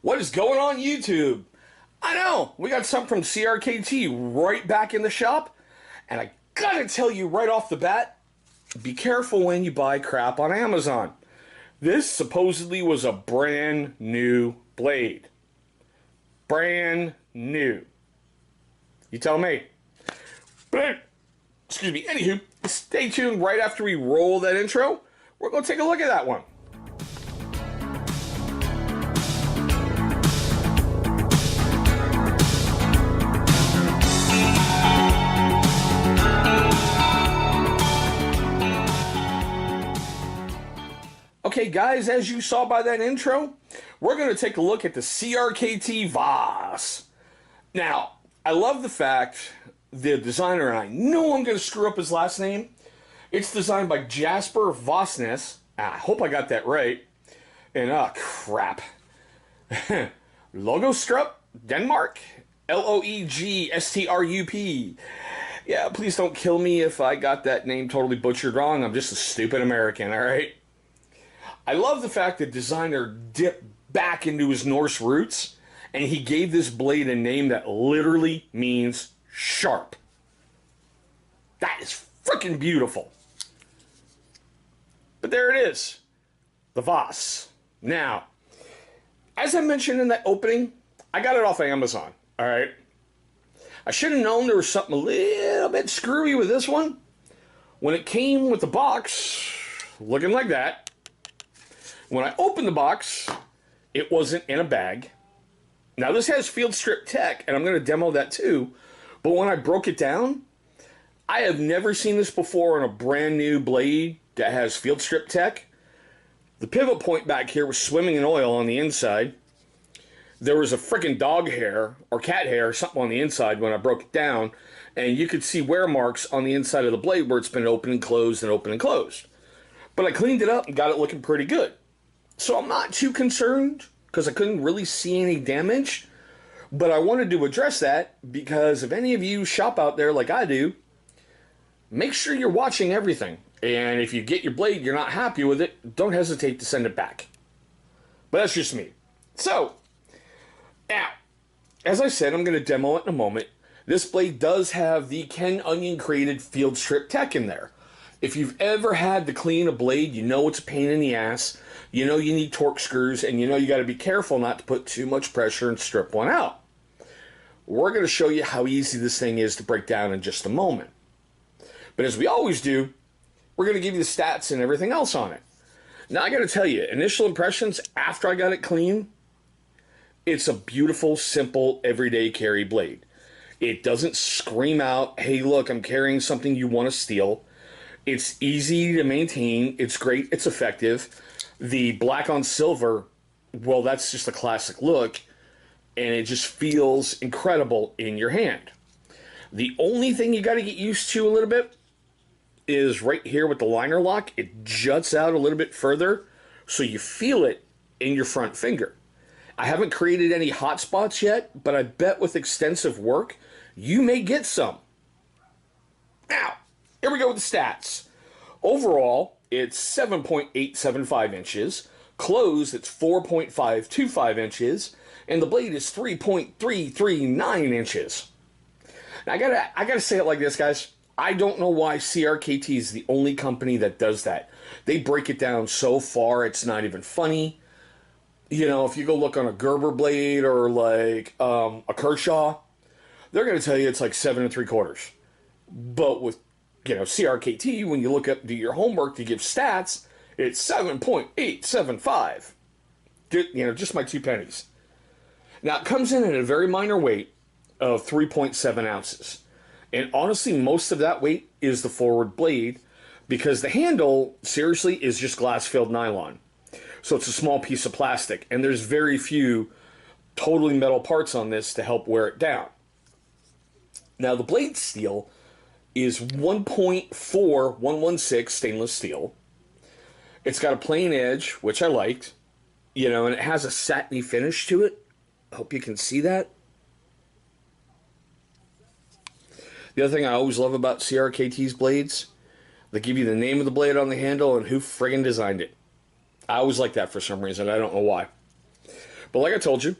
What is going on YouTube? I know, we got something from CRKT right back in the shop, and I gotta tell you right off the bat, be careful when you buy crap on Amazon. This supposedly was a brand new blade. Brand new. You tell me. But, excuse me, anywho, stay tuned right after we roll that intro. We're gonna take a look at that one. Okay guys, as you saw by that intro, we're going to take a look at the Crkt HVAS. Now, I love the fact the designer, and I know I'm going to screw up his last name, it's designed by Jasper Voxness. I hope I got that right. And, crap. Logostrup, Denmark, Loegstrup. Yeah, please don't kill me if I got that name totally butchered wrong. I'm just a stupid American, alright? I love the fact that designer dipped back into his Norse roots and he gave this blade a name that literally means sharp. That is freaking beautiful. But there it is, the VAS. Now, as I mentioned in that opening, I got it off of Amazon, all right? I should have known there was something a little bit screwy with this one. When it came with the box, looking like that, when I opened the box, it wasn't in a bag. Now this has field strip tech, and I'm going to demo that too. But when I broke it down, I have never seen this before on a brand new blade that has field strip tech. The pivot point back here was swimming in oil on the inside. There was a freaking dog hair or cat hair or something on the inside when I broke it down. And you could see wear marks on the inside of the blade where it's been open and closed and open and closed. But I cleaned it up and got it looking pretty good. So I'm not too concerned because I couldn't really see any damage, but I wanted to address that because if any of you shop out there like I do, make sure you're watching everything. And if you get your blade, you're not happy with it, don't hesitate to send it back. But that's just me. So, now, as I said, I'm going to demo it in a moment. This blade does have the Ken Onion created field strip tech in there. If you've ever had to clean a blade, you know it's a pain in the ass. You know you need torque screws, and you know you got to be careful not to put too much pressure and strip one out. We're going to show you how easy this thing is to break down in just a moment. But as we always do, we're going to give you the stats and everything else on it. Now I got to tell you, initial impressions after I got it clean, it's a beautiful, simple, everyday carry blade. It doesn't scream out, hey look, I'm carrying something you want to steal. It's easy to maintain, it's great, it's effective. The black on silver, well, that's just a classic look, and it just feels incredible in your hand. The only thing you got to get used to a little bit is right here with the liner lock. It juts out a little bit further, so you feel it in your front finger. I haven't created any hot spots yet, but I bet with extensive work, you may get some. Now, here we go with the stats. Overall, it's 7.875 inches. Closed, it's 4.525 inches. And the blade is 3.339 inches. Now, I gotta say it like this, guys. I don't know why CRKT is the only company that does that. They break it down so far, it's not even funny. You know, if you go look on a Gerber blade or like a Kershaw, they're going to tell you it's like 7 3/4. But with, you know, CRKT, when you look up, do your homework to give stats, it's 7.875. You know, just my 2 pennies. Now, it comes in at a very minor weight of 3.7 ounces. And honestly, most of that weight is the forward blade because the handle, seriously, is just glass-filled nylon. So it's a small piece of plastic, and there's very few totally metal parts on this to help wear it down. Now, the blade steel is 1.4116 stainless steel. It's got a plain edge, which I liked, you know, and it has a satiny finish to it. I hope you can see that. The other thing I always love about CRKT's blades, they give you the name of the blade on the handle and who friggin' designed it. I always like that for some reason. I don't know why. But like I told you,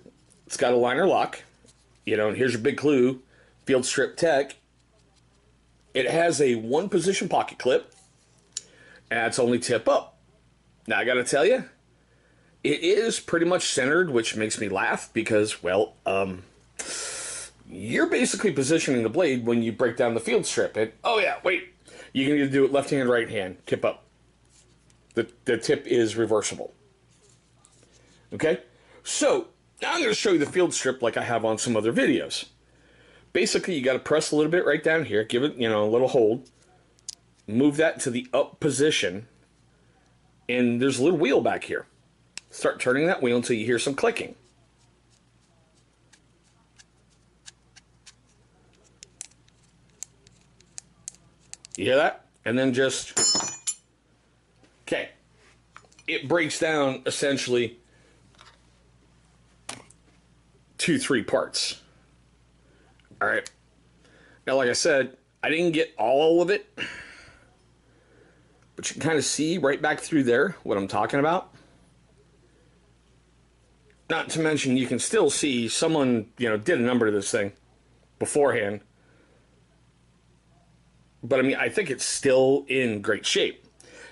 it's got a liner lock. You know, and here's your big clue, Field Strip Tech. It has a one-position pocket clip, and it's only tip up. Now, I got to tell you, it is pretty much centered, which makes me laugh because, well, you're basically positioning the blade when you break down the field strip. And, oh yeah, wait, you can either do it left hand, right hand, tip up. The tip is reversible. Okay? So, now I'm going to show you the field strip like I have on some other videos. Basically, you got to press a little bit right down here, give it, a little hold, move that to the up position, and there's a little wheel back here. Start turning that wheel until you hear some clicking. You hear that? And then just, okay. It breaks down essentially 2-3 parts. All right. Now, like I said, I didn't get all of it, but you can kind of see right back through there what I'm talking about. Not to mention, you can still see someone, did a number to this thing beforehand. But I mean, I think it's still in great shape.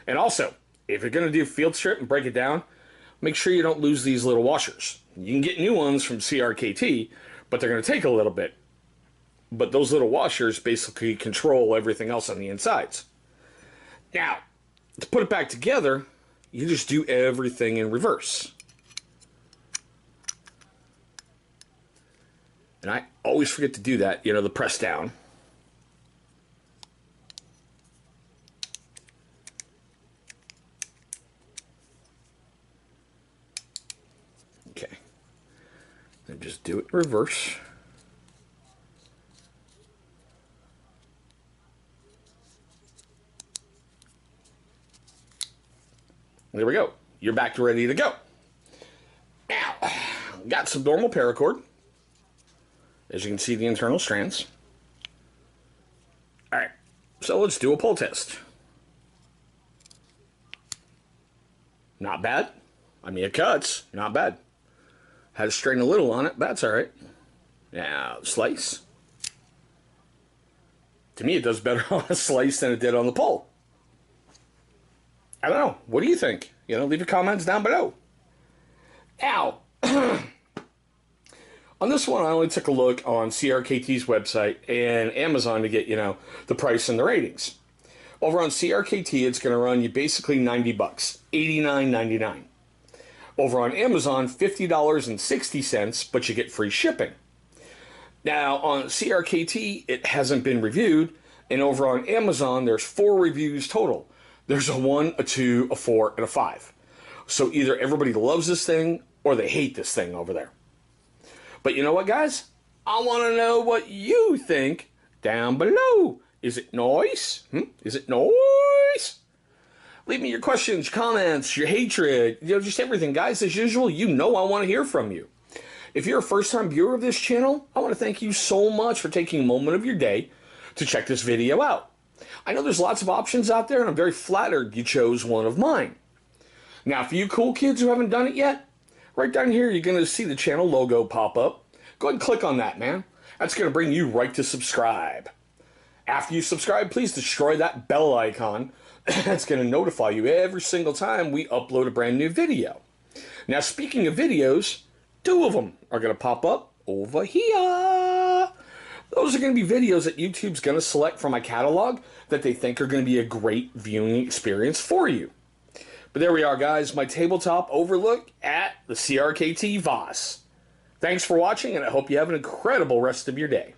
And also, if you're going to do field strip and break it down, make sure you don't lose these little washers. You can get new ones from Crkt, but they're going to take a little bit. But those little washers basically control everything else on the insides. Now, to put it back together, you just do everything in reverse. And I always forget to do that, the press down. Okay. Then just do it in reverse. There we go. You're back to ready to go. Now, got some normal paracord. As you can see, the internal strands. All right, so let's do a pull test. Not bad. I mean, it cuts. Not bad. Had to strain a little on it, but that's all right. Now, slice. To me, it does better on a slice than it did on the pull. I don't know. What do you think? Leave your comments down below. Now, on this one, I only took a look on CRKT's website and Amazon to get, the price and the ratings. Over on CRKT, it's going to run you basically $90, $89.99. Over on Amazon, $50.60, but you get free shipping. Now, on CRKT, it hasn't been reviewed, and over on Amazon, there's 4 reviews total. There's a 1, a 2, a 4, and a 5. So either everybody loves this thing or they hate this thing over there. But you know what, guys? I want to know what you think down below. Is it nice? Is it nice? Leave me your questions, comments, your hatred, just everything, guys. As usual, I want to hear from you. If you're a first-time viewer of this channel, I want to thank you so much for taking a moment of your day to check this video out. I know there's lots of options out there, and I'm very flattered you chose one of mine. Now, for you cool kids who haven't done it yet, right down here, you're going to see the channel logo pop up. Go ahead and click on that, man. That's going to bring you right to subscribe. After you subscribe, please destroy that bell icon. That's going to notify you every single time we upload a brand new video. Now, speaking of videos, 2 of them are going to pop up over here. Those are going to be videos that YouTube's going to select from my catalog that they think are going to be a great viewing experience for you. But there we are, guys, my tabletop overlook at the Crkt HVAS. Thanks for watching, and I hope you have an incredible rest of your day.